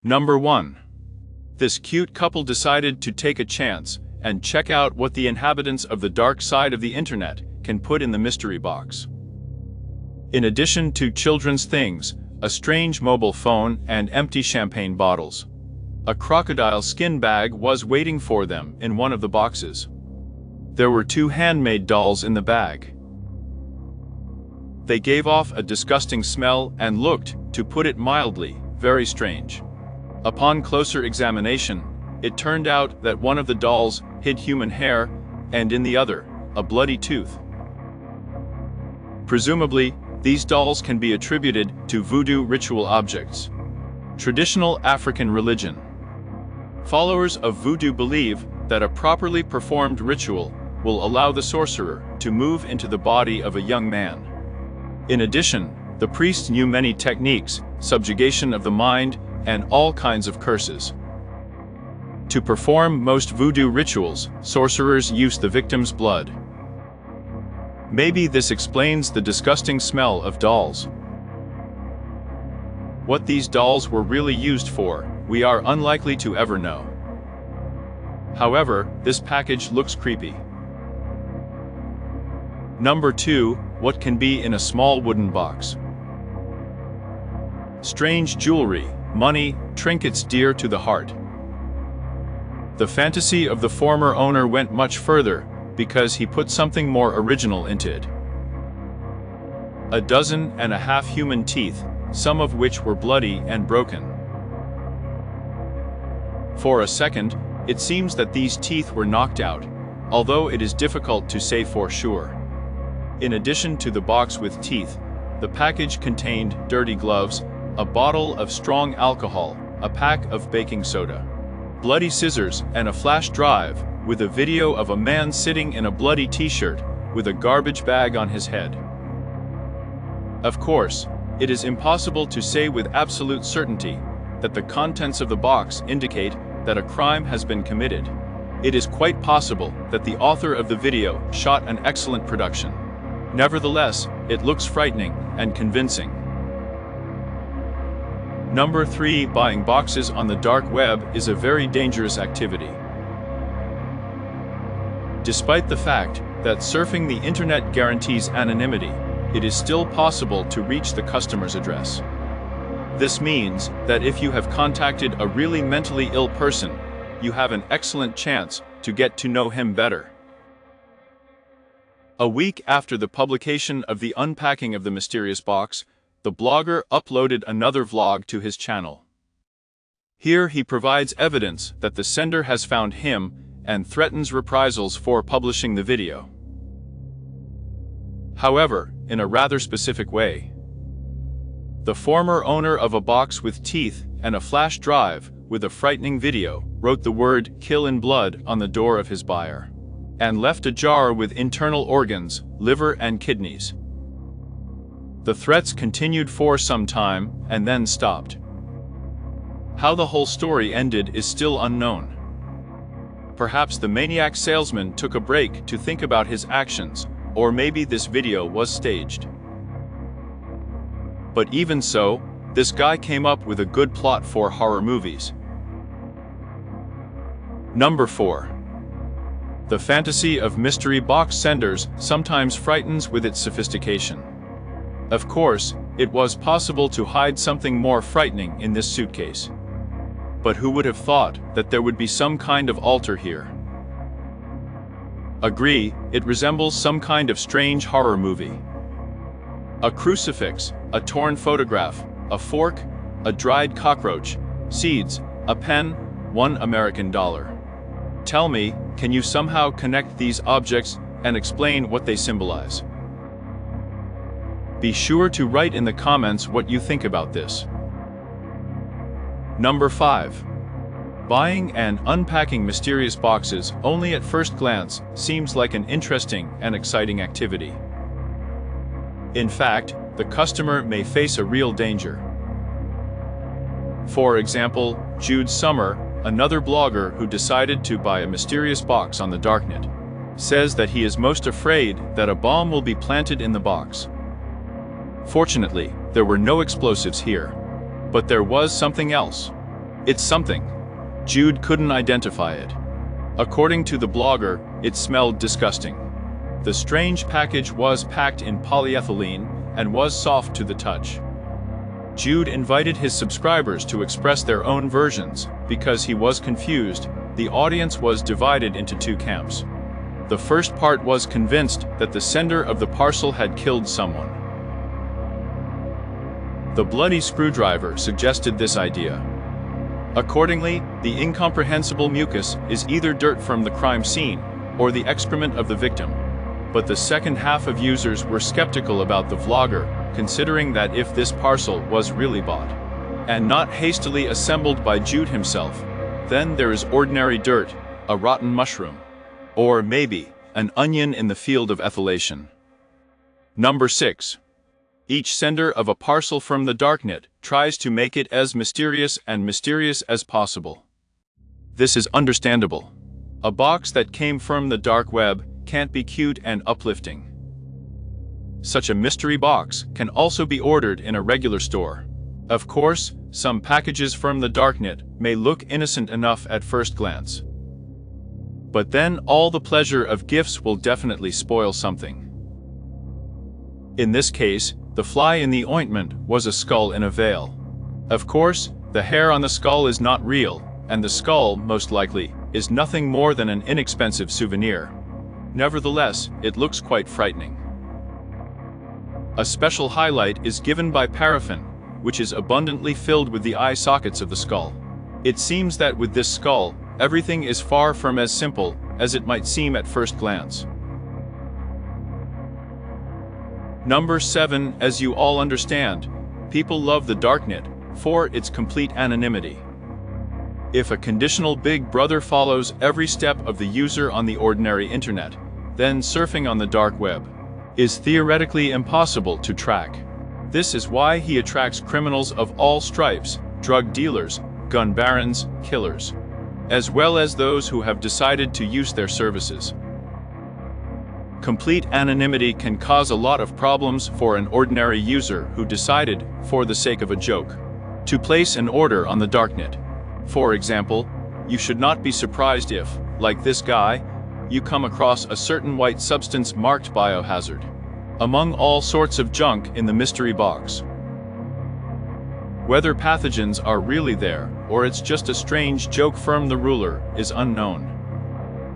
Number 1. This cute couple decided to take a chance and check out what the inhabitants of the dark side of the internet can put in the mystery box. In addition to children's things, a strange mobile phone and empty champagne bottles, a crocodile skin bag was waiting for them in one of the boxes. There were 2 handmade dolls in the bag. They gave off a disgusting smell and looked, to put it mildly, very strange. Upon closer examination, it turned out that one of the dolls hid human hair, and in the other, a bloody tooth. Presumably, these dolls can be attributed to voodoo ritual objects. Traditional African religion. Followers of voodoo believe that a properly performed ritual will allow the sorcerer to move into the body of a young man. In addition, the priest knew many techniques, subjugation of the mind, and all kinds of curses. To perform most voodoo rituals, sorcerers use the victim's blood. Maybe this explains the disgusting smell of dolls. What these dolls were really used for, we are unlikely to ever know. However, this package looks creepy. Number 2. What can be in a small wooden box? Strange jewelry, money, trinkets dear to the heart. The fantasy of the former owner went much further because he put something more original into it. 12.5 human teeth, some of which were bloody and broken. For a second, it seems that these teeth were knocked out, although it is difficult to say for sure. In addition to the box with teeth, the package contained dirty gloves, a bottle of strong alcohol, a pack of baking soda, bloody scissors, and a flash drive with a video of a man sitting in a bloody t-shirt with a garbage bag on his head. Of course, it is impossible to say with absolute certainty that the contents of the box indicate that a crime has been committed. It is quite possible that the author of the video shot an excellent production. Nevertheless, it looks frightening and convincing. Number 3. Buying boxes on the dark web is a very dangerous activity. Despite the fact that surfing the internet guarantees anonymity, it is still possible to reach the customer's address. This means that if you have contacted a really mentally ill person, you have an excellent chance to get to know him better. A week after the publication of the unpacking of the mysterious box, the blogger uploaded another vlog to his channel. Here he provides evidence that the sender has found him and threatens reprisals for publishing the video. However, in a rather specific way. The former owner of a box with teeth and a flash drive with a frightening video wrote the word "kill in blood" on the door of his buyer, and left a jar with internal organs, liver and kidneys. The threats continued for some time and then stopped. How the whole story ended is still unknown. Perhaps the maniac salesman took a break to think about his actions, or maybe this video was staged. But even so, this guy came up with a good plot for horror movies. Number 4. The fantasy of mystery box senders sometimes frightens with its sophistication. Of course, it was possible to hide something more frightening in this suitcase. But who would have thought that there would be some kind of altar here? Agree, it resembles some kind of strange horror movie. A crucifix, a torn photograph, a fork, a dried cockroach, seeds, a pen, $1 American. Tell me, can you somehow connect these objects and explain what they symbolize? Be sure to write in the comments what you think about this. Number 5. Buying and unpacking mysterious boxes only at first glance seems like an interesting and exciting activity. In fact, the customer may face a real danger. For example, Jude Summer, another blogger who decided to buy a mysterious box on the darknet, says that he is most afraid that a bomb will be planted in the box. Fortunately, there were no explosives here. But there was something else. It's something. Jude couldn't identify it. According to the blogger, it smelled disgusting. The strange package was packed in polyethylene and was soft to the touch. Jude invited his subscribers to express their own versions. Because he was confused, the audience was divided into two camps. The first part was convinced that the sender of the parcel had killed someone. The bloody screwdriver suggested this idea. Accordingly, the incomprehensible mucus is either dirt from the crime scene or the excrement of the victim. But the second half of users were skeptical about the vlogger, considering that if this parcel was really bought and not hastily assembled by Jude himself, then there is ordinary dirt, a rotten mushroom, or maybe an onion in the field of ethylation. Number 6. Each sender of a parcel from the darknet tries to make it as mysterious as possible. This is understandable. A box that came from the dark web can't be cute and uplifting. Such a mystery box can also be ordered in a regular store. Of course, some packages from the darknet may look innocent enough at first glance. But then all the pleasure of gifts will definitely spoil something. In this case, the fly in the ointment was a skull in a veil. Of course, the hair on the skull is not real, and the skull, most likely, is nothing more than an inexpensive souvenir. Nevertheless, it looks quite frightening. A special highlight is given by paraffin, which is abundantly filled with the eye sockets of the skull. It seems that with this skull, everything is far from as simple as it might seem at first glance. Number 7. As you all understand, people love the darknet for its complete anonymity. If a conditional Big Brother follows every step of the user on the ordinary internet, then surfing on the dark web is theoretically impossible to track. This is why he attracts criminals of all stripes, drug dealers, gun barons, killers, as well as those who have decided to use their services. Complete anonymity can cause a lot of problems for an ordinary user who decided, for the sake of a joke, to place an order on the darknet. For example, you should not be surprised if, like this guy, you come across a certain white substance marked biohazard among all sorts of junk in the mystery box. Whether pathogens are really there, or it's just a strange joke from the ruler, is unknown.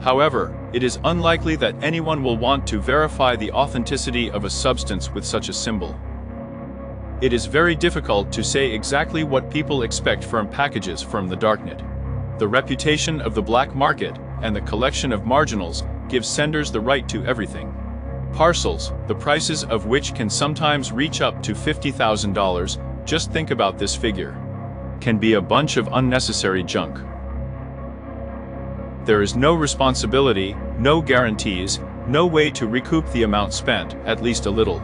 However, it is unlikely that anyone will want to verify the authenticity of a substance with such a symbol. It is very difficult to say exactly what people expect from packages from the darknet. The reputation of the black market and the collection of marginals gives senders the right to everything. Parcels, the prices of which can sometimes reach up to $50,000, just think about this figure, can be a bunch of unnecessary junk. There is no responsibility, no guarantees, no way to recoup the amount spent, at least a little.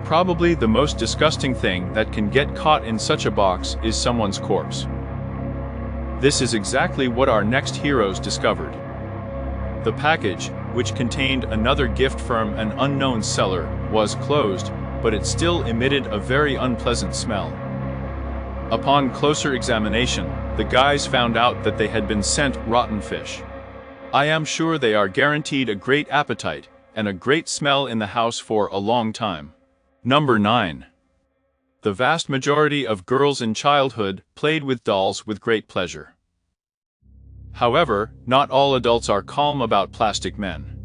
Probably the most disgusting thing that can get caught in such a box is someone's corpse. This is exactly what our next heroes discovered. The package, which contained another gift from an unknown seller, was closed, but it still emitted a very unpleasant smell. Upon closer examination, the guys found out that they had been sent rotten fish. I am sure they are guaranteed a great appetite and a great smell in the house for a long time. Number 9. The vast majority of girls in childhood played with dolls with great pleasure. However, not all adults are calm about plastic men.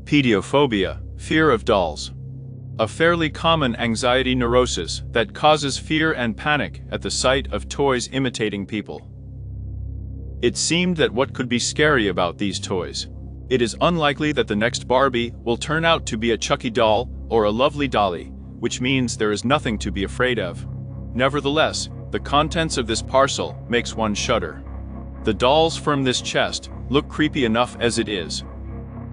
Pediophobia, fear of dolls. A fairly common anxiety neurosis that causes fear and panic at the sight of toys imitating people. It seemed that what could be scary about these toys? It is unlikely that the next Barbie will turn out to be a Chucky doll or a lovely dolly, which means there is nothing to be afraid of. Nevertheless, the contents of this parcel makes one shudder. The dolls from this chest look creepy enough as it is.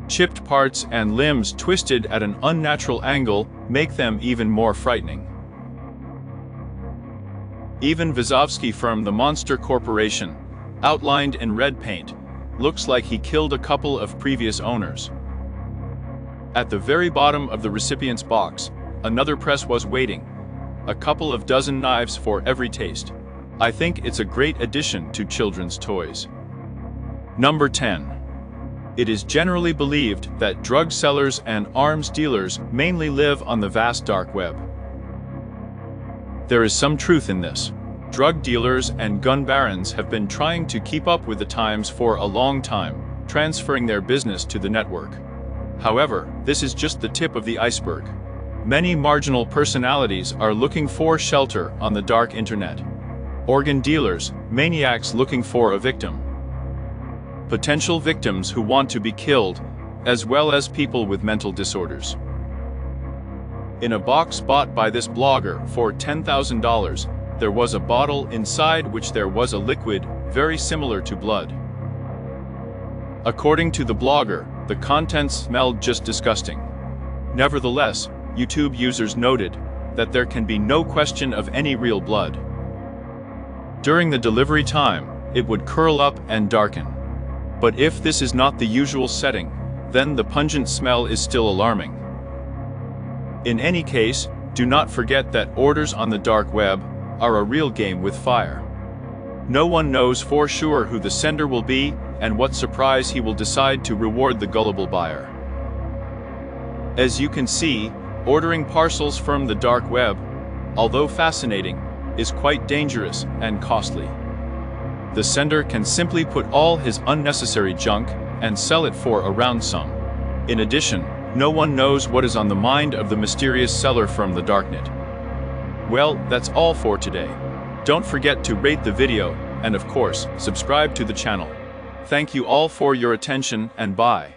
Chipped parts and limbs twisted at an unnatural angle make them even more frightening. Even Vazovsky from the Monster Corporation, outlined in red paint, looks like he killed a couple of previous owners. At the very bottom of the recipient's box, another press was waiting, a couple of dozen knives for every taste. I think it's a great addition to children's toys. Number 10. It is generally believed that drug sellers and arms dealers mainly live on the vast dark web. There is some truth in this. Drug dealers and gun barons have been trying to keep up with the times for a long time, transferring their business to the network. However, this is just the tip of the iceberg. Many marginal personalities are looking for shelter on the dark internet. Organ dealers, maniacs looking for a victim. Potential victims who want to be killed, as well as people with mental disorders. In a box bought by this blogger for $10,000, there was a bottle inside which there was a liquid very similar to blood. According to the blogger, the contents smelled just disgusting. Nevertheless, YouTube users noted that there can be no question of any real blood. During the delivery time, it would curl up and darken. But if this is not the usual setting, then the pungent smell is still alarming. In any case, do not forget that orders on the dark web are a real game with fire. No one knows for sure who the sender will be and what surprise he will decide to reward the gullible buyer. As you can see, ordering parcels from the dark web, although fascinating, is quite dangerous and costly. The sender can simply put all his unnecessary junk and sell it for a round sum. In addition, no one knows what is on the mind of the mysterious seller from the darknet. Well, that's all for today. Don't forget to rate the video and, of course, subscribe to the channel. Thank you all for your attention and bye.